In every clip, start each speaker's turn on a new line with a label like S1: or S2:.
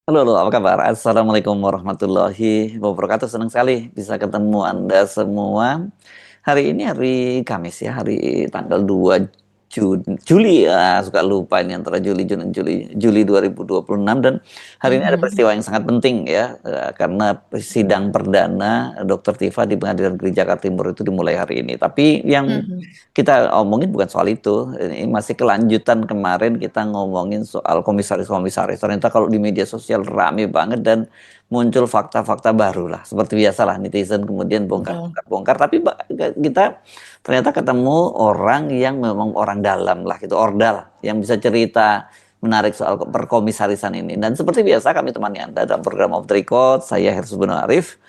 S1: Halo, halo, apa kabar? Assalamualaikum warahmatullahi wabarakatuh. Senang sekali bisa ketemu Anda semua. Hari ini hari Kamis ya, hari tanggal 2 Juli ya, suka lupa ini antara Juli 2026 dan hari ini ada
S2: Mhm,
S1: peristiwa yang sangat penting ya, karena sidang perdana Dr. Tifa di Pengadilan Negeri Jakarta Timur itu dimulai hari ini. Tapi yang
S2: mhm.
S1: kita omongin bukan soal itu, ini masih kelanjutan kemarin kita ngomongin soal komisaris-komisaris. Ternyata kalau di media sosial rame banget dan muncul fakta-fakta baru lah. Seperti biasalah netizen kemudian
S2: Betul.
S1: bongkar-bongkar. Tapi kita ternyata ketemu orang yang memang orang dalam lah gitu, ordal yang bisa cerita menarik soal perkomisarisan ini. Dan seperti biasa kami temani Anda dalam program Off the Record. Saya Hersuz Bono Arif.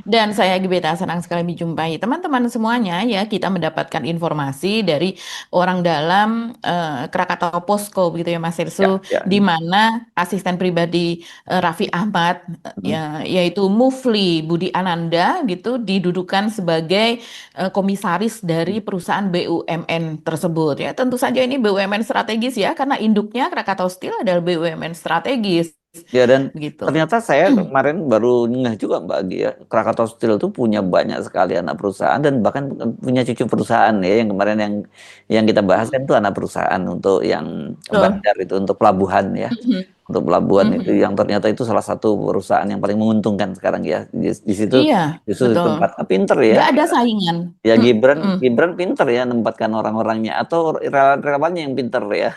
S2: Dan saya Gebeta senang sekali dijumpai teman-teman semuanya ya. Kita mendapatkan informasi dari orang dalam Krakatau Posko begitu ya Mas
S1: Ya,
S2: Irsu,
S1: ya.
S2: di mana asisten pribadi Raffi Ahmad
S1: Hmm.
S2: ya yaitu Mufli Budi Ananda gitu didudukan sebagai komisaris dari perusahaan BUMN tersebut ya. Tentu saja ini BUMN strategis ya karena induknya Krakatau Steel adalah BUMN strategis
S1: Ya, dan
S2: begitu.
S1: ternyata saya kemarin baru ngeh juga Mbak Gia, Krakatau Steel itu punya banyak sekali anak perusahaan dan bahkan punya cucu perusahaan ya, yang kemarin yang kita bahas kan itu anak perusahaan untuk yang
S2: Betul.
S1: bandar itu, untuk pelabuhan ya.
S2: Mhm.
S1: Untuk pelabuhan itu
S2: Mhm.
S1: yang ternyata itu salah satu perusahaan yang paling menguntungkan sekarang ya. Di situ
S2: Iya,
S1: justru di
S2: betul.
S1: tempatnya pinter ya.
S2: Nggak ada saingan.
S1: Ya Gibran,
S2: Mm-mm.
S1: Gibran pinter ya nempatkan orang-orangnya atau relawannya yang pinter ya.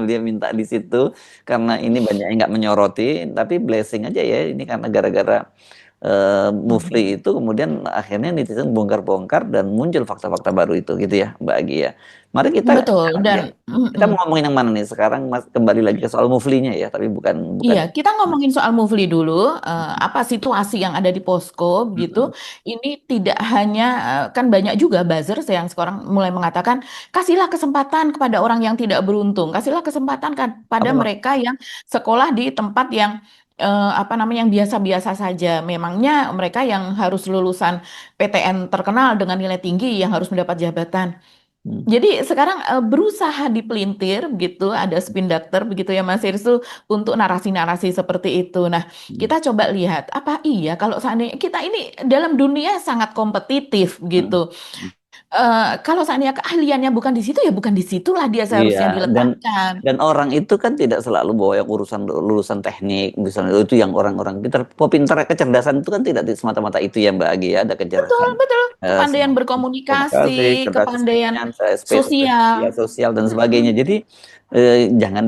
S1: Dia minta di situ karena ini banyak yang nggak menyoroti, tapi blessing aja ya ini karena gara-gara Mufli
S2: Mhm.
S1: itu kemudian akhirnya netizen bongkar-bongkar dan muncul fakta-fakta baru itu gitu ya Mbak Agi ya. Mari kita
S2: Betul. Dan
S1: ya, kita
S2: mm-mm.
S1: mau ngomongin yang mana nih sekarang, Mas, kembali lagi ke soal Muflinya ya, tapi bukan bukan.
S2: Iya, kita ngomongin soal Mufli dulu. Apa situasi yang ada di posko gitu.
S1: Mm-mm.
S2: Ini tidak hanya kan banyak juga buzzers yang sekarang mulai mengatakan kasihlah kesempatan kepada orang yang tidak beruntung, kasihlah kesempatan kan pada
S1: Apa Mas?
S2: mereka yang sekolah di tempat yang apa namanya yang biasa-biasa saja. Memangnya mereka yang harus lulusan PTN terkenal dengan nilai tinggi yang harus mendapat jabatan.
S1: Hmm.
S2: Jadi sekarang berusaha dipelintir begitu, ada spin doctor begitu ya Mas Irsu untuk narasi-narasi seperti itu. Nah,
S1: Hmm.
S2: kita coba lihat apa iya kalau seandainya kita ini dalam dunia sangat kompetitif gitu.
S1: Hmm.
S2: Kalau seandainya keahliannya bukan di situ ya bukan di situlah dia
S1: Iya,
S2: seharusnya
S1: dan
S2: diletakkan.
S1: orang itu kan tidak selalu bawa yang urusan lulusan teknik, misalnya itu yang orang-orang pintar, pintar kecerdasan itu kan tidak semata-mata itu ya Mbak Agi ya, ada
S2: Betul,
S1: kecerdasan
S2: betul. Kepandaian
S1: komunikasi,
S2: berkomunikasi,
S1: cerdas
S2: kepandaian
S1: kesenian,
S2: sosial.
S1: ya, sosial dan sebagainya.
S2: Mm-mm.
S1: Jadi jangan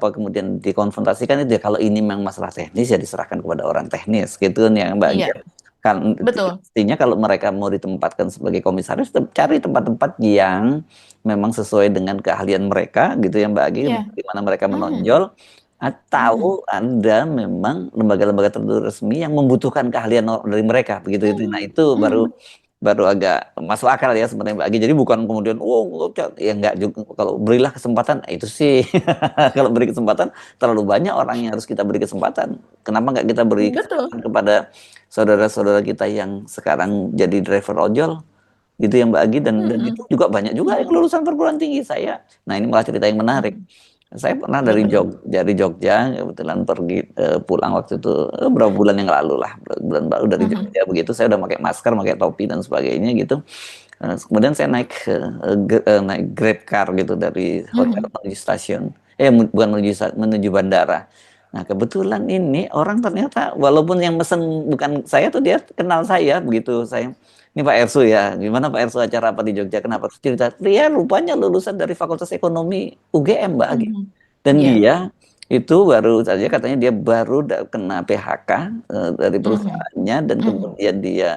S1: kemudian dikonfrontasikan itu ya, kalau ini memang masalah teknis ya diserahkan kepada orang teknis gitu kan ya Mbak Agi.
S2: Iya,
S1: Kan
S2: betul.
S1: mestinya kalau mereka mau ditempatkan sebagai komisaris, cari tempat-tempat yang memang sesuai dengan keahlian mereka gitu ya Mbak Agi,
S2: Iya.
S1: di mana mereka
S2: Mhm.
S1: menonjol,
S2: Mhm.
S1: atau Anda memang lembaga-lembaga tertentu resmi yang membutuhkan keahlian dari mereka begitu itu. Nah,
S2: Mhm.
S1: itu baru
S2: Mhm.
S1: baru agak masuk akal ya sebenarnya Mbak Agi. Jadi bukan kemudian ya enggak juga, kalau berilah kesempatan itu sih kalau beri kesempatan terlalu banyak orang yang harus kita beri kesempatan. Kenapa nggak kita beri
S2: Betul.
S1: kesempatan kepada saudara-saudara kita yang sekarang jadi driver ojol gitu ya Mbak Agi, dan itu
S2: Mhm.
S1: juga banyak juga yang
S2: Mhm.
S1: lulusan perguruan tinggi saya. Nah, ini malah cerita yang menarik.
S2: Mhm.
S1: Saya pernah
S2: Betul.
S1: dari Jogja kebetulan pergi pulang waktu itu beberapa bulan yang lalu lah, bulan baru dari
S2: Mhm.
S1: Jogja begitu, saya udah pakai masker, pakai topi dan sebagainya gitu. Kemudian saya naik Grab car gitu dari hotel
S2: Mhm.
S1: menuju stasiun. Bukan menuju bandara. Nah, kebetulan ini orang ternyata walaupun yang mesen bukan saya tuh dia kenal saya begitu. Ini Pak Ersu ya, gimana Pak Ersu, acara apa di Jogja? Kenapa? Terus cerita, dia rupanya lulusan dari Fakultas Ekonomi UGM Mbak Agi.
S2: Mhm.
S1: Dan
S2: Ya.
S1: dia itu baru saja katanya dia baru kena PHK dari
S2: Mhm.
S1: perusahaannya, dan
S2: Mhm.
S1: kemudian dia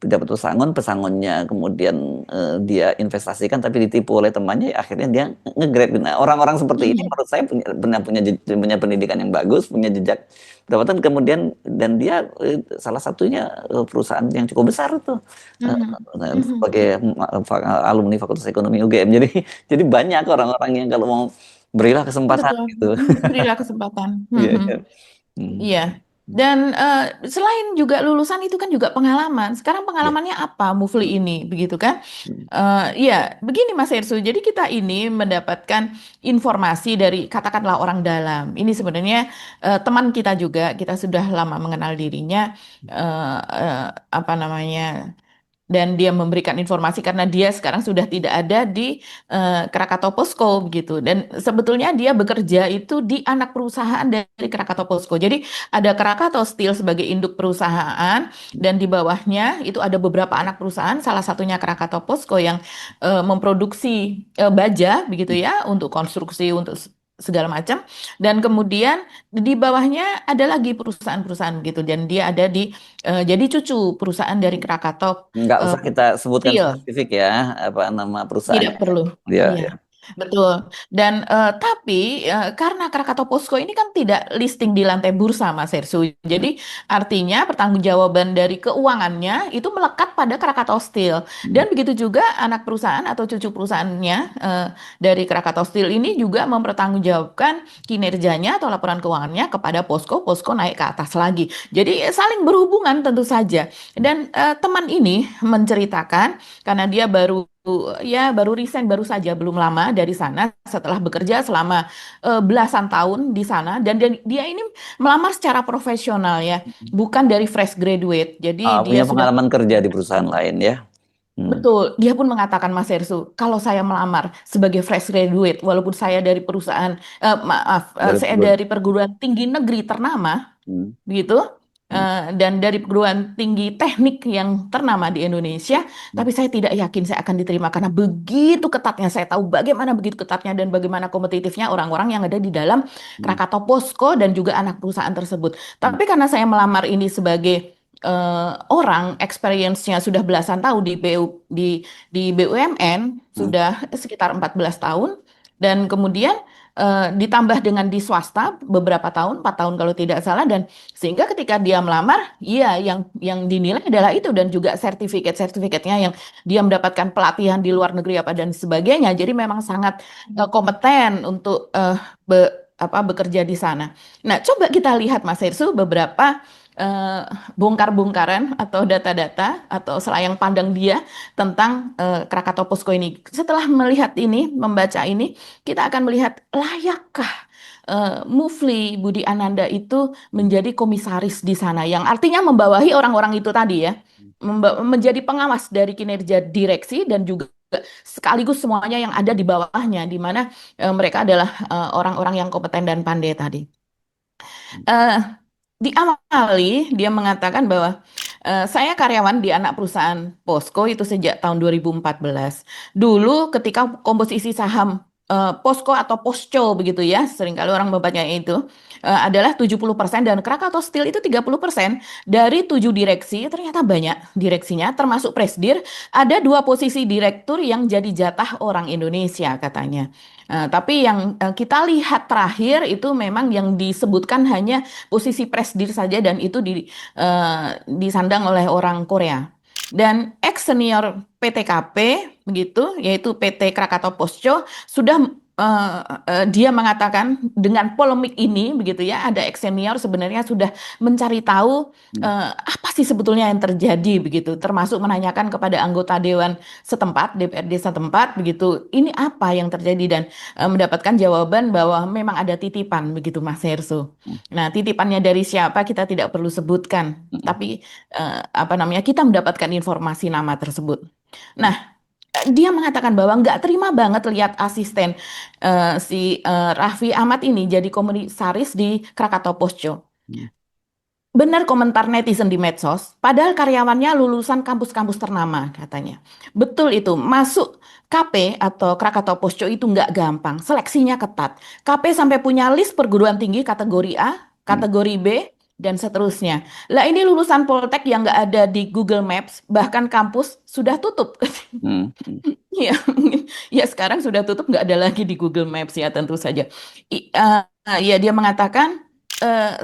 S1: dapat pesangonnya kemudian dia investasikan tapi ditipu oleh temannya, ya akhirnya dia nge-grab. Nah, orang-orang seperti ini
S2: Mhm.
S1: menurut saya punya pendidikan yang bagus, punya jejak pendapatan, kemudian dan dia salah satunya perusahaan yang cukup besar itu
S2: Mhm. Mhm.
S1: sebagai alumni Fakultas Ekonomi UGM. Jadi banyak orang-orang yang kalau mau berilah kesempatan
S2: Betul.
S1: gitu.
S2: Berilah kesempatan.
S1: Iya,
S2: Mhm.
S1: iya. Hmm.
S2: Iya. Dan selain juga lulusan itu kan juga pengalaman. Sekarang
S1: Ya.
S2: pengalamannya apa Mufli ini, begitu kan? Ya, begini Mas Ersu. Jadi kita ini mendapatkan informasi dari katakanlah orang dalam. Ini sebenarnya teman kita juga. Kita sudah lama mengenal dirinya. Apa namanya? Dan dia memberikan informasi karena dia sekarang sudah tidak ada di Krakatau Posko begitu. Dan sebetulnya dia bekerja itu di anak perusahaan dari Krakatau Posko. Jadi ada Krakatau Steel sebagai induk perusahaan dan di bawahnya itu ada beberapa anak perusahaan, salah satunya Krakatau Posko yang memproduksi baja begitu ya untuk konstruksi untuk segala macam. Dan kemudian di bawahnya ada lagi perusahaan-perusahaan gitu dan dia ada di jadi cucu perusahaan dari Krakatau
S1: Nggak
S2: eh,
S1: usah kita sebutkan
S2: Steel.
S1: spesifik ya, apa nama
S2: Tidak
S1: perusahaannya.
S2: perlu.
S1: Ya,
S2: Iya,
S1: ya.
S2: betul. Dan tapi karena Krakatau Posko ini kan tidak listing di lantai bursa, Mas Hersu. Jadi artinya pertanggungjawaban dari keuangannya itu melekat pada Krakatau Steel. Dan begitu juga anak perusahaan atau cucu perusahaannya dari Krakatau Steel ini juga mempertanggungjawabkan kinerjanya atau laporan keuangannya kepada Posko. Posko naik ke atas lagi. Jadi saling berhubungan tentu saja. Dan teman ini menceritakan karena dia baru resign baru saja belum lama dari sana setelah bekerja selama belasan tahun di sana dan dia ini melamar secara profesional ya bukan dari fresh graduate jadi dia
S1: Punya
S2: sudah
S1: pengalaman kerja di perusahaan lain ya. Hmm.
S2: betul dia pun mengatakan Mas Hersu kalau saya melamar sebagai fresh graduate walaupun saya dari perusahaan maaf
S1: Dari
S2: saya
S1: perguruan.
S2: dari perguruan tinggi negeri ternama
S1: Hmm.
S2: begitu.
S1: Hmm.
S2: Dan dari perguruan tinggi teknik yang ternama di Indonesia,
S1: Hmm.
S2: tapi saya tidak yakin saya akan diterima karena begitu ketatnya. Saya tahu bagaimana begitu ketatnya dan bagaimana kompetitifnya orang-orang yang ada di dalam
S1: Hmm.
S2: Krakatau Posko dan juga anak perusahaan tersebut.
S1: Hmm.
S2: Tapi karena saya melamar ini sebagai orang experience-nya sudah belasan tahun di BUMN,
S1: Hmm.
S2: sudah sekitar 14 tahun, dan kemudian ditambah dengan di swasta beberapa tahun, 4 tahun kalau tidak salah, dan sehingga ketika dia melamar, iya yang dinilai adalah itu dan juga sertifikatnya yang dia mendapatkan pelatihan di luar negeri apa dan sebagainya. Jadi memang sangat kompeten untuk bekerja di sana. Nah, coba kita lihat Mas Hersu beberapa eh, bongkar-bongkaran atau data-data atau selayang pandang dia tentang Krakatau Posko ini. Setelah melihat ini, membaca ini, kita akan melihat layakkah Mufli Budi Ananda itu menjadi komisaris di sana yang artinya membawahi orang-orang itu tadi ya, menjadi pengawas dari kinerja direksi dan juga sekaligus semuanya yang ada di bawahnya, di mana mereka adalah orang-orang yang kompeten dan pandai tadi. Eh, Diawali, dia mengatakan bahwa saya karyawan di anak perusahaan Posko itu sejak tahun 2014. Dulu ketika komposisi saham Posko atau Posco begitu ya, seringkali orang membacanya itu adalah 70% dan Krakatau Steel itu 30% dari 7 direksi, ternyata banyak direksinya termasuk Presdir, ada 2 posisi direktur yang jadi jatah orang Indonesia katanya. Tapi yang kita lihat terakhir itu memang yang disebutkan hanya posisi presdir saja dan itu disandang oleh orang Korea. Dan ex senior PTKP begitu, yaitu PT Krakatau Posco sudah dia mengatakan dengan polemik ini begitu ya, ada ex senior sebenarnya sudah mencari tahu apa sih sebetulnya yang terjadi begitu, termasuk menanyakan kepada anggota dewan setempat, DPRD setempat begitu, ini apa yang terjadi dan mendapatkan jawaban bahwa memang ada titipan begitu Mas Herso. Nah, titipannya dari siapa kita tidak perlu sebutkan, tapi apa namanya kita mendapatkan informasi nama tersebut. Nah, dia mengatakan bahwa nggak terima banget lihat asisten si Raffi Ahmad ini jadi komisaris di Krakatau Posco. Benar komentar netizen di medsos, padahal karyawannya lulusan kampus-kampus ternama katanya. Betul itu, masuk KP atau Krakatau Posco itu nggak gampang, seleksinya ketat. KP sampai punya list perguruan tinggi kategori A, kategori B, dan seterusnya. Lah ini lulusan Poltek yang nggak ada di Google Maps, bahkan kampus sudah tutup.
S1: Hmm.
S2: Ya, ya sekarang sudah tutup nggak ada lagi di Google Maps ya tentu saja. Ya dia mengatakan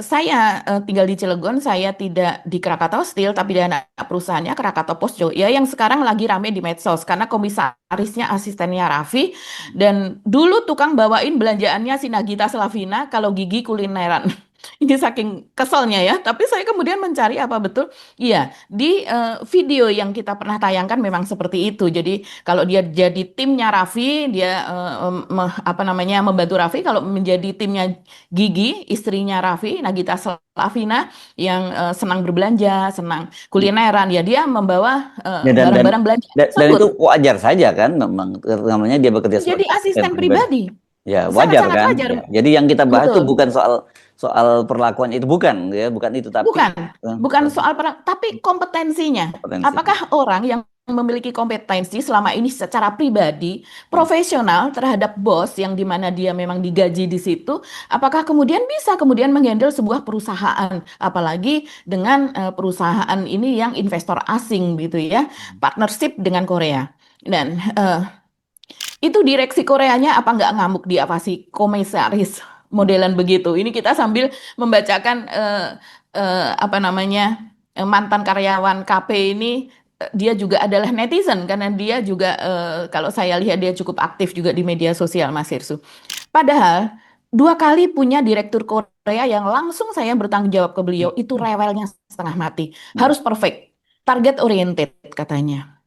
S2: saya tinggal di Cilegon, saya tidak di Krakatau Steel tapi di anak perusahaannya Krakatau Posco. Ya yang sekarang lagi rame di medsos karena komisarisnya asistennya Raffi dan dulu tukang bawain belanjaannya si Nagita Slavina kalau gigi kulineran. Ini saking keselnya ya, tapi saya kemudian mencari apa betul? Iya, di video yang kita pernah tayangkan memang seperti itu. Jadi kalau dia jadi timnya Raffi, dia apa namanya membantu Raffi. Kalau menjadi timnya Gigi, istrinya Raffi, Nagita Slavina, yang senang berbelanja, senang kulineran, ya dia membawa
S1: Ya,
S2: barang-barang belanja
S1: dan itu
S2: tersebut
S1: wajar saja kan, memang namanya dia bekerja
S2: menjadi
S1: sebagai asisten
S2: asisten
S1: pribadi.
S2: pribadi.
S1: Ya, wajar
S2: Sangat-sangat
S1: kan?
S2: wajar,
S1: Ya. Jadi yang kita bahas itu
S2: betul.
S1: bukan soal soal perlakuan itu, bukan ya, bukan itu, tapi
S2: Bukan, bukan soal tapi kompetensinya.
S1: kompetensinya.
S2: Apakah orang yang memiliki kompetensi selama ini secara pribadi, profesional terhadap bos yang dimana dia memang digaji di situ, apakah kemudian bisa kemudian menghandle sebuah perusahaan, apalagi dengan perusahaan ini yang investor asing gitu ya, partnership dengan Korea. Dan itu direksi Koreanya apa nggak ngamuk dia pasti komisaris modelan begitu. Ini kita sambil membacakan apa namanya mantan karyawan KP ini, dia juga adalah netizen karena dia juga kalau saya lihat dia cukup aktif juga di media sosial Mas Hirsu. Padahal dua kali punya direktur Korea yang langsung saya bertanggung jawab ke beliau itu rewelnya setengah mati, harus perfect, target oriented katanya.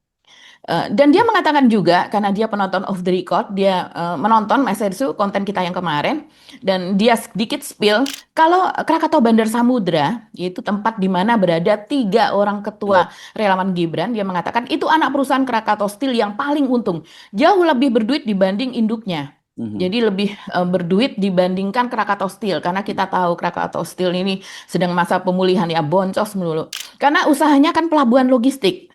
S2: Dan dia mengatakan juga karena dia penonton off the record, dia menonton Mas Ersu konten kita yang kemarin, dan dia sedikit spill kalau Krakatau Bandar Samudra, yaitu tempat di mana berada 3 orang ketua relawan Gibran, dia mengatakan itu anak perusahaan Krakatau Steel yang paling untung, jauh lebih berduit dibanding induknya.
S1: Mhm.
S2: Jadi lebih berduit dibandingkan Krakatau Steel karena kita tahu Krakatau Steel ini sedang masa pemulihan ya, boncos melulu. Karena usahanya kan pelabuhan logistik.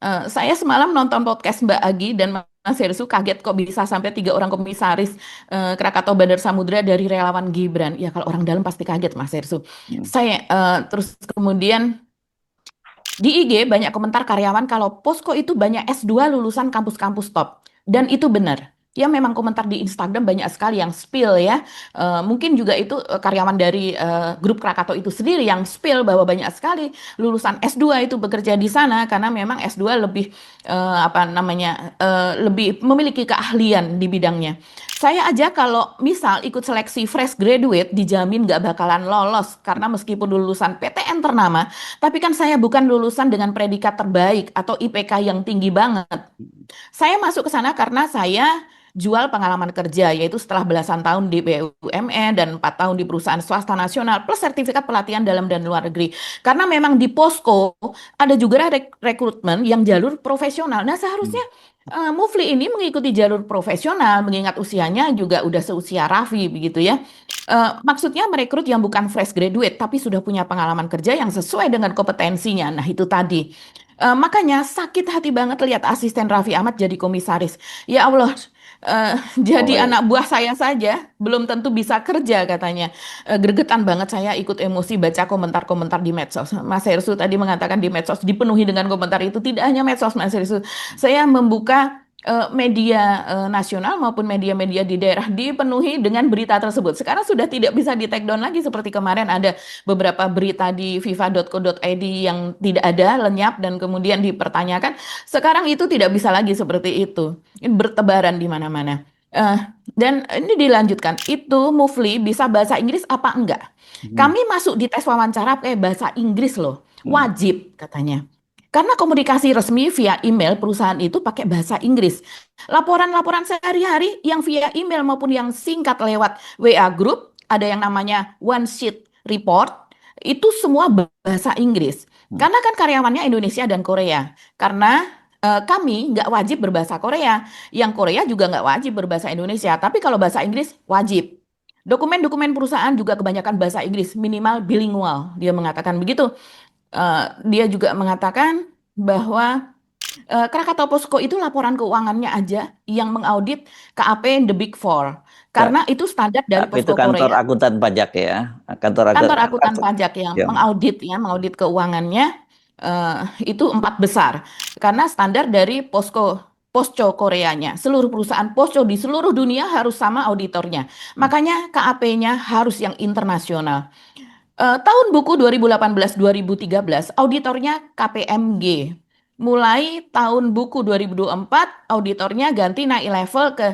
S2: Saya semalam nonton podcast Mbak Agi dan Mas Hersu kaget kok bisa sampai 3 orang komisaris Krakatau Bandar Samudra dari relawan Gibran. Ya kalau orang dalam pasti kaget Mas Hersu.
S1: Mhm.
S2: Saya terus kemudian di IG banyak komentar karyawan kalau Posko itu banyak S2 lulusan kampus-kampus top. Dan itu benar. Ya memang komentar di Instagram banyak sekali yang spill ya. Mungkin juga itu karyawan dari grup Krakatau itu sendiri yang spill bahwa banyak sekali lulusan S2 itu bekerja di sana karena memang S2 lebih apa namanya lebih memiliki keahlian di bidangnya. Saya aja kalau misal ikut seleksi fresh graduate dijamin nggak bakalan lolos karena meskipun lulusan PTN ternama, tapi kan saya bukan lulusan dengan predikat terbaik atau IPK yang tinggi banget. Saya masuk ke sana karena saya jual pengalaman kerja, yaitu setelah belasan tahun di BUMN dan 4 tahun di perusahaan swasta nasional, plus sertifikat pelatihan dalam dan luar negeri. Karena memang di Posko ada juga rekrutmen yang jalur profesional. Nah seharusnya Mufli ini mengikuti jalur profesional, mengingat usianya juga udah seusia Raffi begitu ya. Maksudnya merekrut yang bukan fresh graduate, tapi sudah punya pengalaman kerja yang sesuai dengan kompetensinya. Nah itu tadi. Makanya sakit hati banget lihat asisten Raffi Ahmad jadi komisaris. Ya Allah,
S1: Oh
S2: jadi
S1: ya.
S2: anak buah saya saja belum tentu bisa kerja katanya. Gregetan banget saya ikut emosi baca komentar-komentar di medsos. Mas Hersu tadi mengatakan di medsos dipenuhi dengan komentar itu. Tidak hanya medsos Mas Hersu. Saya membuka media nasional maupun media-media di daerah dipenuhi dengan berita tersebut. Sekarang sudah tidak bisa di take down lagi seperti kemarin ada beberapa berita di viva.co.id yang tidak ada, lenyap dan kemudian dipertanyakan. Sekarang itu tidak bisa lagi seperti itu. Ini bertebaran di mana-mana. Eh, dan ini dilanjutkan, itu Mufli bisa bahasa Inggris apa enggak?
S1: Mhm.
S2: Kami masuk di tes wawancara pakai bahasa Inggris loh,
S1: Mhm.
S2: wajib katanya. Karena komunikasi resmi via email perusahaan itu pakai bahasa Inggris. Laporan-laporan sehari-hari yang via email maupun yang singkat lewat WA Group, ada yang namanya one sheet report, itu semua bahasa Inggris.
S1: Mhm.
S2: Karena kan karyawannya Indonesia dan Korea. Karena kami nggak wajib berbahasa Korea. Yang Korea juga nggak wajib berbahasa Indonesia. Tapi kalau bahasa Inggris wajib. Dokumen-dokumen perusahaan juga kebanyakan bahasa Inggris, minimal bilingual. Dia mengatakan begitu. Dia juga mengatakan bahwa Krakatau Posko itu laporan keuangannya aja yang mengaudit KAP The Big Four.
S1: Kak,
S2: Karena itu standar dari
S1: tapi itu
S2: Posko
S1: kantor
S2: Korea.
S1: akuntan pajak ya. Kantor
S2: Kantor akuntan
S1: akuntan.
S2: pajak yang
S1: Ya.
S2: mengaudit ya, mengaudit keuangannya itu 4 besar. Karena standar dari Posco Koreanya. Seluruh perusahaan Posco di seluruh dunia harus sama auditornya. Makanya KAP-nya harus yang internasional. Tahun buku 2018-2013, auditornya KPMG. Mulai tahun buku 2024, auditornya ganti naik level ke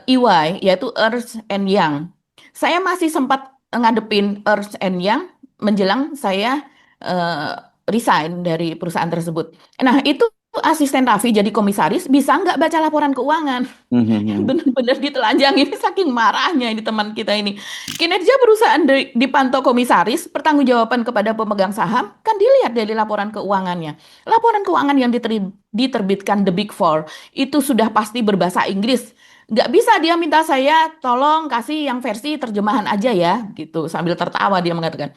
S2: EY, yaitu Ernst and Young. Saya masih sempat ngadepin Ernst and Young menjelang saya eh, resign dari perusahaan tersebut. Nah, itu asisten Raffi jadi komisaris bisa nggak baca laporan keuangan?
S1: Mhm.
S2: Bener-bener ditelanjang ini saking marahnya ini teman kita ini. Kinerja perusahaan dipantau komisaris, pertanggungjawaban kepada pemegang saham kan dilihat dari laporan keuangannya. Laporan keuangan yang diterbitkan The Big Four itu sudah pasti berbahasa Inggris. Nggak bisa dia minta saya tolong kasih yang versi terjemahan aja ya, gitu. Sambil tertawa dia mengatakan.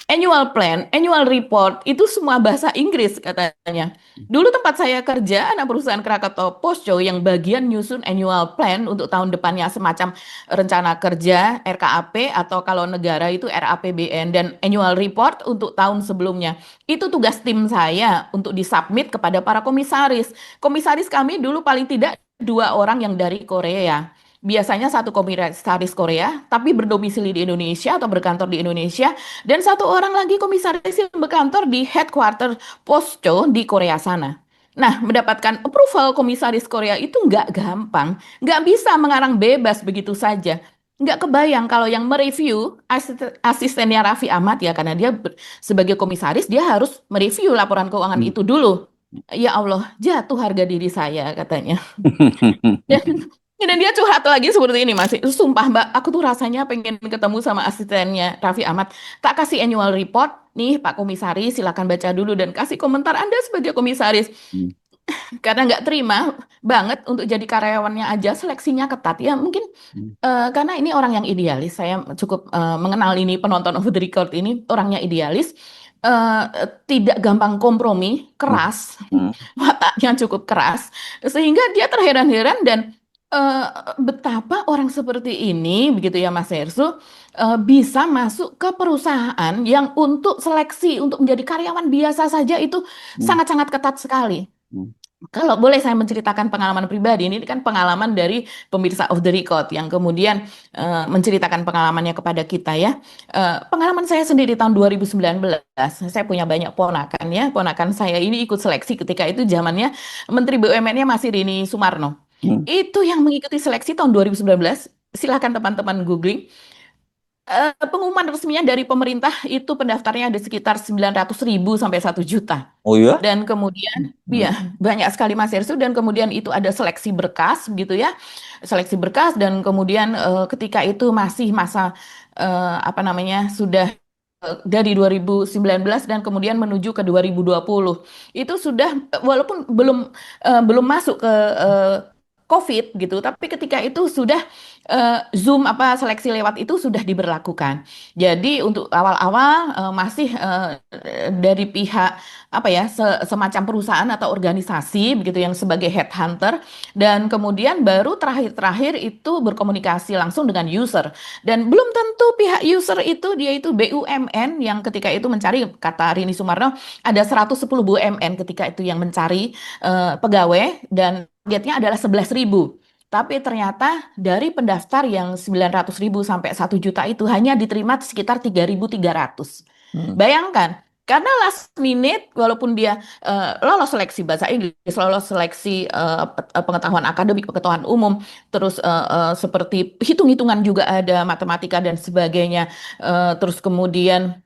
S2: Annual plan, annual report, itu semua bahasa Inggris katanya. Dulu tempat saya kerja, anak perusahaan Krakatau Posco yang bagian nyusun annual plan untuk tahun depannya semacam rencana kerja, RKAP, atau kalau negara itu RAPBN, dan annual report untuk tahun sebelumnya. Itu tugas tim saya untuk disubmit kepada para komisaris. Komisaris kami dulu paling tidak 2 orang yang dari Korea. Biasanya satu komisaris Korea, tapi berdomisili di Indonesia atau berkantor di Indonesia, dan 1 orang lagi komisaris yang berkantor di headquarter Posco di Korea sana. Nah, mendapatkan approval komisaris Korea itu nggak gampang, nggak bisa mengarang bebas begitu saja. Nggak kebayang kalau yang mereview asistennya Raffi Ahmad ya, karena dia sebagai komisaris dia harus mereview laporan keuangan itu dulu. Ya Allah, jatuh harga diri saya katanya. Dan, dan dia curhat lagi seperti ini Mas. Sumpah Mbak, aku tuh rasanya pengen ketemu sama asistennya Raffi Ahmad. Tak kasih annual report, nih Pak Komisaris silakan baca dulu dan kasih komentar Anda sebagai komisaris. Karena nggak terima banget untuk jadi karyawannya aja seleksinya ketat. Ya mungkin karena ini orang yang idealis. Saya cukup mengenal ini penonton of the record ini orangnya idealis. eh, Tidak gampang kompromi, keras, wataknya cukup keras, sehingga dia terheran-heran dan eh, betapa orang seperti ini, begitu ya Mas Hersu, bisa masuk ke perusahaan yang untuk seleksi untuk menjadi karyawan biasa saja itu sangat-sangat ketat sekali. Kalau boleh saya menceritakan pengalaman pribadi, ini kan pengalaman dari pemirsa of the record yang kemudian menceritakan pengalamannya kepada kita ya. Pengalaman saya sendiri tahun 2019, saya punya banyak ponakan ya. Ponakan saya ini ikut seleksi ketika itu zamannya Menteri BUMN-nya masih Rini Sumarno. Itu yang mengikuti seleksi tahun 2019. Silahkan teman-teman googling. Pengumuman resminya dari pemerintah itu pendaftarnya ada sekitar 900.000 sampai 1 juta.
S1: Oh ya?
S2: Dan kemudian, ya banyak sekali Mas Hersu, dan kemudian itu ada seleksi berkas gitu ya, seleksi berkas, dan kemudian ketika itu masih masa apa namanya sudah dari 2019 dan kemudian menuju ke 2020 itu sudah walaupun belum masuk ke COVID gitu, tapi ketika itu sudah Zoom apa seleksi lewat itu sudah diberlakukan. Jadi untuk awal-awal masih dari pihak apa ya semacam perusahaan atau organisasi begitu yang sebagai headhunter, dan kemudian baru terakhir-terakhir itu berkomunikasi langsung dengan user, dan belum tentu pihak user itu dia itu BUMN yang ketika itu mencari, kata Rini Sumarno ada 110 BUMN ketika itu yang mencari pegawai dan targetnya adalah 11.000. Tapi ternyata dari pendaftar yang 900.000 sampai 1 juta itu hanya diterima sekitar 3.300. Bayangkan, karena last minute, walaupun dia lolos seleksi bahasa Inggris, lolos seleksi pengetahuan akademik, pengetahuan umum, terus seperti hitung-hitungan juga ada matematika dan sebagainya, terus kemudian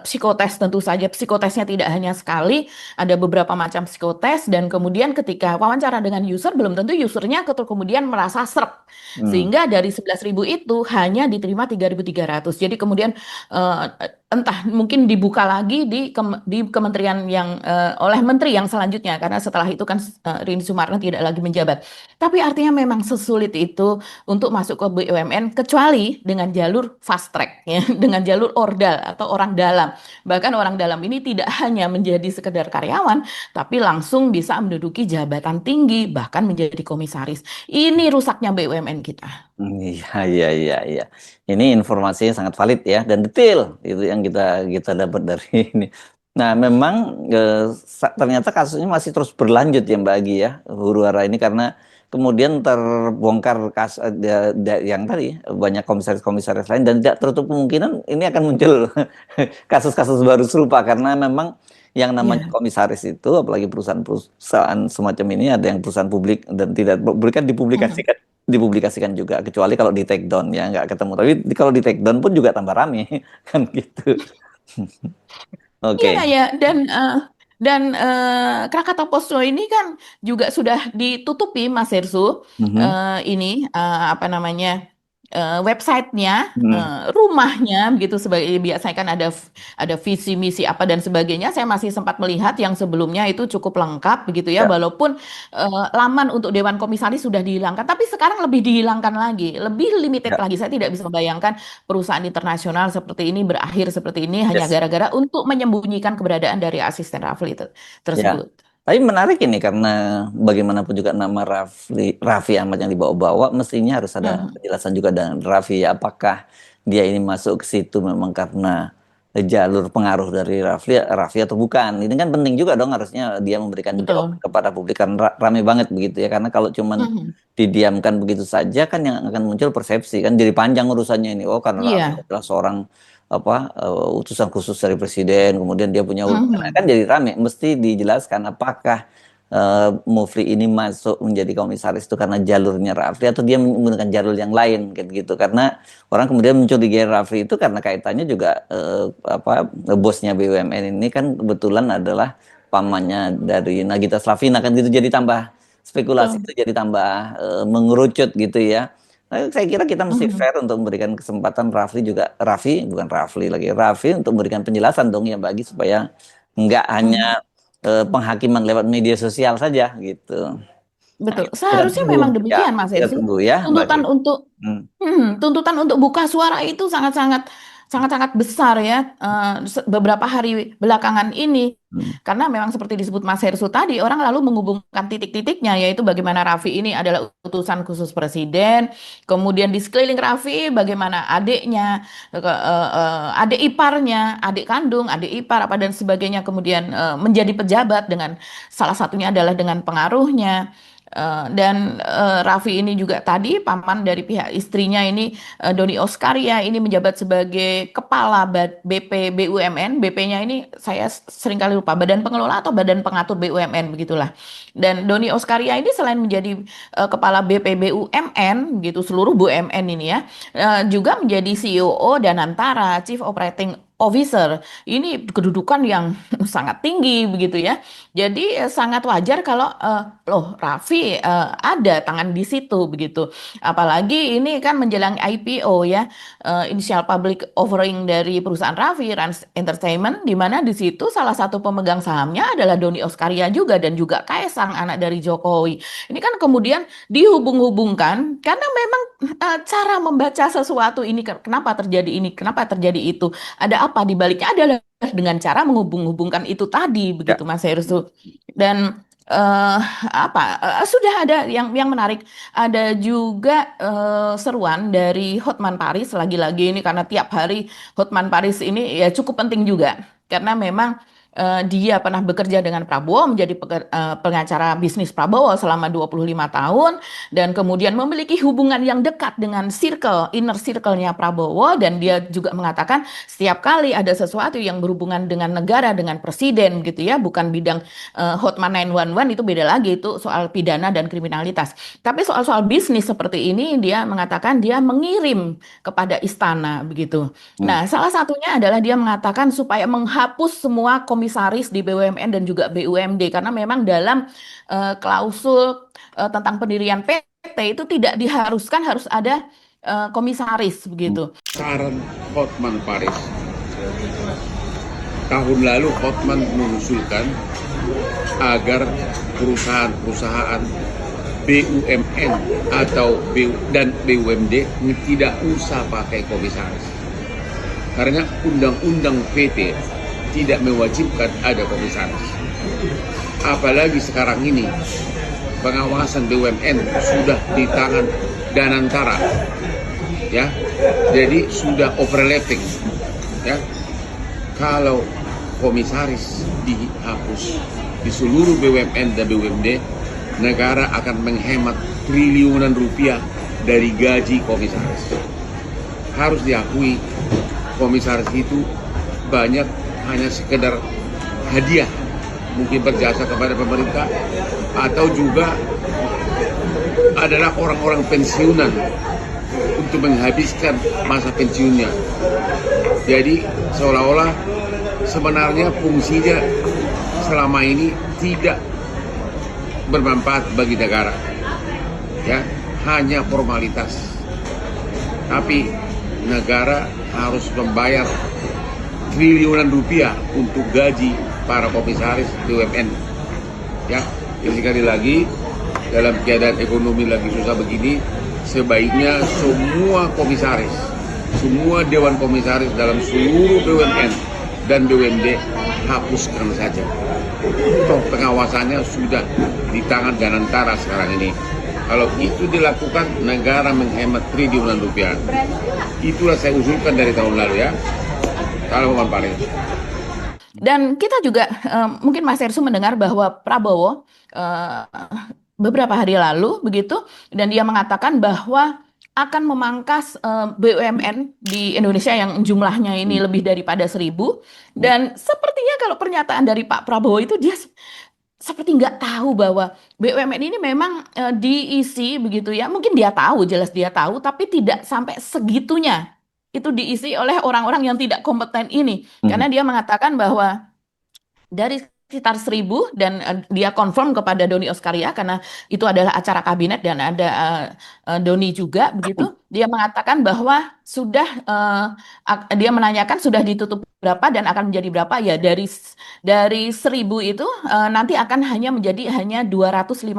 S2: psikotes tentu saja, psikotesnya tidak hanya sekali, ada beberapa macam psikotes, dan kemudian ketika wawancara dengan user, belum tentu usernya kemudian merasa serp, sehingga dari 11.000 itu hanya diterima 3.300. Jadi kemudian entah mungkin dibuka lagi di kementerian yang oleh menteri yang selanjutnya, karena setelah itu kan Rini Sumarno tidak lagi menjabat. Tapi artinya memang sesulit itu untuk masuk ke BUMN kecuali dengan jalur fast track ya, dengan jalur ordal atau orang dalam. Bahkan orang dalam ini tidak hanya menjadi sekedar karyawan, tapi langsung bisa menduduki jabatan tinggi bahkan menjadi komisaris. Ini rusaknya BUMN kita.
S1: Iya, iya, iya, iya. Ini informasinya sangat valid ya dan detail itu yang kita dapat dari ini. Nah, memang ternyata kasusnya masih terus berlanjut ya Mbak Agi ya, huru hara ini karena kemudian terbongkar yang tadi banyak komisaris-komisaris lain dan tidak tertutup kemungkinan ini akan muncul kasus-kasus baru serupa karena memang yang namanya
S2: Ya.
S1: komisaris itu apalagi perusahaan-perusahaan semacam ini ada yang perusahaan publik dan tidak boleh kan dipublikasikan dipublikasikan juga, kecuali kalau di take down ya nggak ketemu. Tapi kalau di take down pun juga tambah rame kan gitu.
S2: Iya
S1: Oke.
S2: ya, dan Krakatau Poso ini kan juga sudah ditutupi, Mas Hersu.
S1: Mhm.
S2: Ini apa namanya, websitenya,
S1: Hmm.
S2: rumahnya, begitu, sebagai biasanya kan ada visi misi apa dan sebagainya. Saya masih sempat melihat yang sebelumnya itu cukup lengkap begitu ya,
S1: Ya,
S2: walaupun laman untuk Dewan Komisaris sudah dihilangkan, tapi sekarang lebih dihilangkan lagi, lebih limited
S1: ya,
S2: lagi. Saya tidak bisa membayangkan perusahaan internasional seperti ini berakhir seperti ini hanya
S1: yes.
S2: gara-gara untuk menyembunyikan keberadaan dari asisten Rafli
S1: Ya.
S2: tersebut.
S1: Tapi menarik ini karena bagaimanapun juga nama Raffi Ahmad yang dibawa-bawa, mestinya harus ada
S2: Mhm.
S1: penjelasan juga dengan Raffi. Apakah dia ini masuk ke situ memang karena jalur pengaruh dari Raffi atau bukan? Ini kan penting juga dong, harusnya dia memberikan jawaban
S2: Betul.
S1: kepada publik, kan rame banget begitu ya. Karena kalau cuman
S2: Mhm.
S1: didiamkan begitu saja kan yang akan muncul persepsi, kan jadi panjang urusannya ini. Oh, karena Raffi
S2: Iya.
S1: adalah seorang utusan khusus dari presiden, kemudian dia punya hubungan, kan
S2: Mhm.
S1: jadi rame. Mesti dijelaskan apakah Mufli ini masuk menjadi komisaris itu karena jalurnya Rafli atau dia menggunakan jalur yang lain kayak gitu. Karena orang kemudian mencurigai Rafli itu karena kaitannya juga bosnya BUMN ini kan kebetulan adalah pamannya dari Nagita Slavina, kan gitu, jadi tambah spekulasi
S2: Betul.
S1: itu jadi tambah mengerucut gitu ya. Nah, saya kira kita mesti
S2: Mhm.
S1: fair untuk memberikan kesempatan Raffi, bukan Rafli lagi, Raffi untuk memberikan penjelasan dong yang bagi, supaya nggak hanya
S2: Mhm.
S1: penghakiman lewat media sosial saja gitu. Nah,
S2: Betul.
S1: kita
S2: Seharusnya
S1: tunggu
S2: memang
S1: ya,
S2: demikian, Mas
S1: kita
S2: Hersu.
S1: tunggu ya Mbak
S2: Tuntutan
S1: Desi.
S2: untuk
S1: Hmm,
S2: tuntutan untuk buka suara itu sangat-sangat besar ya, beberapa hari belakangan ini,
S1: hmm,
S2: karena memang seperti disebut Mas Hersu tadi, orang lalu menghubungkan titik-titiknya, yaitu bagaimana Raffi ini adalah utusan khusus presiden, kemudian di sekeliling Raffi bagaimana adiknya, adik iparnya, adik kandung, adik ipar apa dan sebagainya, kemudian menjadi pejabat dengan salah satunya adalah dengan pengaruhnya. Dan Raffi ini juga tadi paman dari pihak istrinya ini, Doni Oskaria ini menjabat sebagai kepala BP BUMN. BP-nya ini saya seringkali lupa, Badan Pengelola atau Badan Pengatur BUMN begitulah. Dan Doni Oskaria ini selain menjadi kepala BP BUMN gitu, seluruh BUMN ini ya, juga menjadi CEO Danantara, Chief Operating Officer. Ini kedudukan yang sangat tinggi begitu ya. Jadi sangat wajar kalau loh Raffi ada tangan di situ begitu. Apalagi ini kan menjelang IPO ya, initial public offering dari perusahaan Raffi Rans Entertainment, di mana di situ salah satu pemegang sahamnya adalah Doni Oskaria juga dan juga Kaesang, anak dari Jokowi. Ini kan kemudian dihubung-hubungkan karena memang cara membaca sesuatu ini, kenapa terjadi ini, kenapa terjadi itu, ada apa di baliknya, adalah dengan cara menghubung-hubungkan itu tadi
S1: ya.
S2: begitu Mas Heru. Dan sudah ada yang menarik, ada juga seruan dari Hotman Paris, lagi-lagi ini karena tiap hari Hotman Paris ini ya cukup penting juga karena memang dia pernah bekerja dengan Prabowo, menjadi pengacara bisnis Prabowo selama 25 tahun, dan kemudian memiliki hubungan yang dekat dengan inner circle-nya Prabowo, dan dia juga mengatakan setiap kali ada sesuatu yang berhubungan dengan negara, dengan presiden gitu ya, bukan bidang Hotman 911, itu beda lagi, itu soal pidana dan kriminalitas. Tapi soal-soal bisnis seperti ini dia mengatakan dia mengirim kepada istana begitu.
S1: Hmm.
S2: Nah, salah satunya adalah dia mengatakan supaya menghapus semua komisaris di BUMN dan juga BUMD, karena memang dalam klausul tentang pendirian PT itu tidak diharuskan harus ada komisaris begitu.
S3: Saran Hotman Paris, tahun lalu Hotman mengusulkan agar perusahaan-perusahaan BUMN dan BUMD tidak usah pakai komisaris. Karena undang-undang PT tidak mewajibkan ada komisaris. Apalagi sekarang ini pengawasan BUMN sudah di tangan Danantara, ya, jadi sudah overlapping, ya. Kalau komisaris dihapus di seluruh BUMN dan BUMD, negara akan menghemat triliunan rupiah dari gaji komisaris. Harus diakui, komisaris itu banyak hanya sekedar hadiah, mungkin berjasa kepada pemerintah, atau juga adalah orang-orang pensiunan untuk menghabiskan masa pensiunnya. Jadi seolah-olah sebenarnya fungsinya selama ini tidak bermanfaat bagi negara, ya, hanya formalitas. Tapi negara harus membayar triliunan rupiah untuk gaji para komisaris BUMN. Ya, jadi sekali lagi dalam keadaan ekonomi lagi susah begini, sebaiknya semua komisaris, semua dewan komisaris dalam seluruh BUMN dan BUMD hapuskan saja. Toh pengawasannya sudah di tangan Ganantara sekarang ini. Kalau itu dilakukan, negara menghemat triliunan rupiah. Itulah saya usulkan dari tahun lalu, ya. Kalau Bang Paris.
S2: Dan kita juga mungkin Mas Ersu mendengar bahwa Prabowo beberapa hari lalu begitu, dan dia mengatakan bahwa akan memangkas BUMN di Indonesia yang jumlahnya ini lebih daripada 1.000. Dan sepertinya kalau pernyataan dari Pak Prabowo itu, dia seperti nggak tahu bahwa BUMN ini memang diisi begitu ya. Mungkin dia tahu, jelas dia tahu, tapi tidak sampai segitunya. Itu diisi oleh orang-orang yang tidak kompeten ini. Karena dia mengatakan bahwa dari sekitar 1.000, dan dia confirm kepada Doni Oskaria karena itu adalah acara kabinet dan ada Doni juga begitu. Dia mengatakan bahwa sudah dia menanyakan sudah ditutup berapa dan akan menjadi berapa, ya dari 1.000 itu nanti akan hanya 250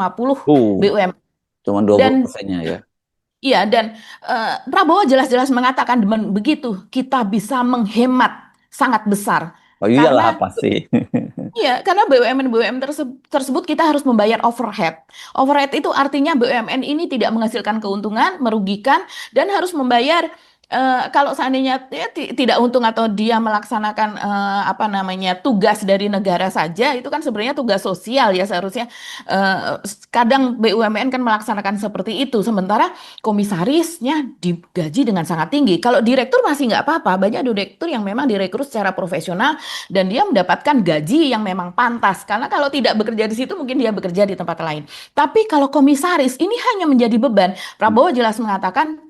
S2: BUMN.
S1: Cuma
S2: Dan
S1: 20%-nya ya.
S2: iya, dan Prabowo jelas-jelas mengatakan begitu kita bisa menghemat sangat besar.
S1: Oh iyalah,
S2: Karena
S1: pasti.
S2: iya, karena BUMN tersebut kita harus membayar overhead. Overhead itu artinya BUMN ini tidak menghasilkan keuntungan, merugikan, dan harus membayar kalau seandainya tidak untung atau dia melaksanakan tugas dari negara saja, itu kan sebenarnya tugas sosial ya seharusnya. Kadang BUMN kan melaksanakan seperti itu, sementara komisarisnya digaji dengan sangat tinggi. Kalau direktur masih nggak apa-apa, banyak direktur yang memang direkrut secara profesional dan dia mendapatkan gaji yang memang pantas. Karena kalau tidak bekerja di situ, mungkin dia bekerja di tempat lain. Tapi kalau komisaris ini hanya menjadi beban. Prabowo jelas mengatakan,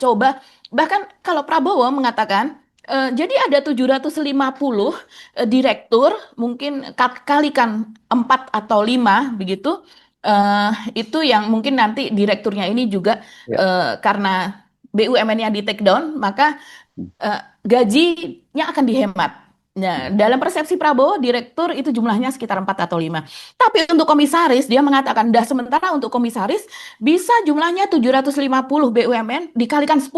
S2: bahkan kalau Prabowo mengatakan, jadi ada 750 direktur, mungkin kalikan 4 atau 5 begitu, itu yang mungkin nanti direkturnya ini juga karena BUMN-nya di take down, maka gajinya akan dihemat. Nah, dalam persepsi Prabowo, direktur itu jumlahnya sekitar 4 atau 5. Tapi untuk komisaris, dia mengatakan, sementara untuk komisaris bisa jumlahnya 750 BUMN dikalikan 10.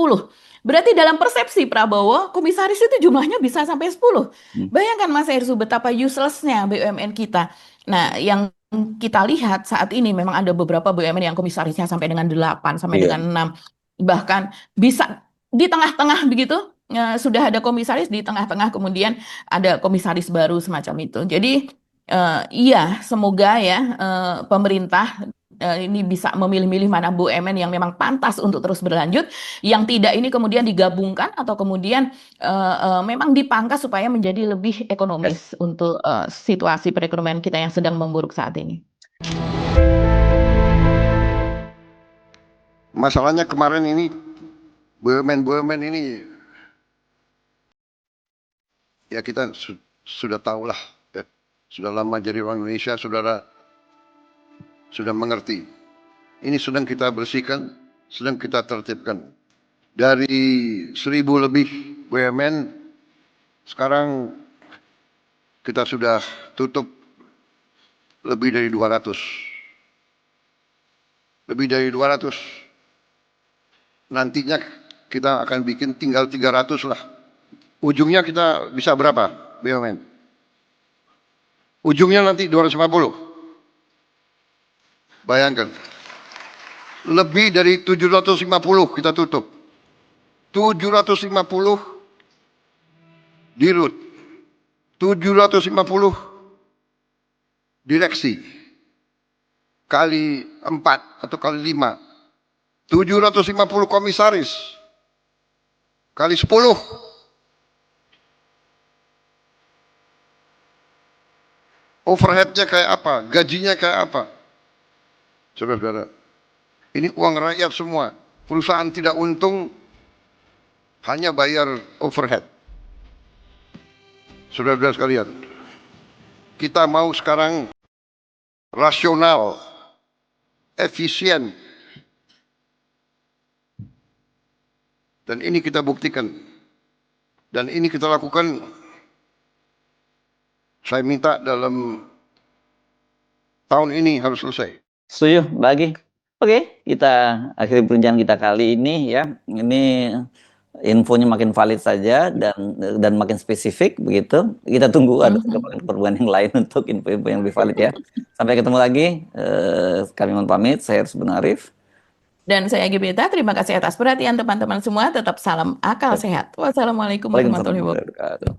S2: Berarti dalam persepsi Prabowo, komisaris itu jumlahnya bisa sampai 10. Bayangkan Mas Ersu betapa useless-nya BUMN kita. Nah, yang kita lihat saat ini memang ada beberapa BUMN yang komisarisnya sampai dengan 8, sampai dengan 6. Bahkan bisa di tengah-tengah begitu, sudah ada komisaris, di tengah-tengah kemudian ada komisaris baru semacam itu. Jadi iya, semoga ya pemerintah ini bisa memilih-milih mana BUMN yang memang pantas untuk terus berlanjut, yang tidak ini kemudian digabungkan atau kemudian memang dipangkas supaya menjadi lebih ekonomis untuk situasi perekonomian kita yang sedang memburuk saat ini.
S4: Masalahnya kemarin ini BUMN ini ya kita sudah tahulah, ya. Sudah lama jadi orang Indonesia, saudara sudah mengerti. Ini sedang kita bersihkan, sedang kita tertibkan. Dari 1.000 lebih BUMN, sekarang kita sudah tutup lebih dari 200. Lebih dari 200. Nantinya kita akan bikin tinggal 300 lah. Ujungnya kita bisa berapa BUMN? Ujungnya nanti 250. Bayangkan. Lebih dari 750 kita tutup. 750 dirut. 750 direksi. Kali 4 atau kali 5. 750 komisaris. Kali 10. Overheadnya kayak apa? Gajinya kayak apa? Saudara-saudara, Ini uang rakyat semua. Perusahaan tidak untung, hanya bayar overhead. Saudara-saudara sekalian, kita mau sekarang rasional, efisien, dan ini kita buktikan. Dan ini kita lakukan, saya minta dalam tahun ini harus selesai.
S1: Setuju, bagi. Oke, kita akhiri perbincangan kita kali ini ya. Ini infonya makin valid saja dan makin spesifik begitu. Kita tunggu ada perkembangan yang lain untuk info-info yang lebih valid ya. Sampai ketemu lagi. Kami mohon pamit. Saya Arif Arif.
S2: Dan saya Gebeta, terima kasih atas perhatian teman-teman semua. Tetap salam akal sehat. Wassalamualaikum warahmatullahi wabarakatuh.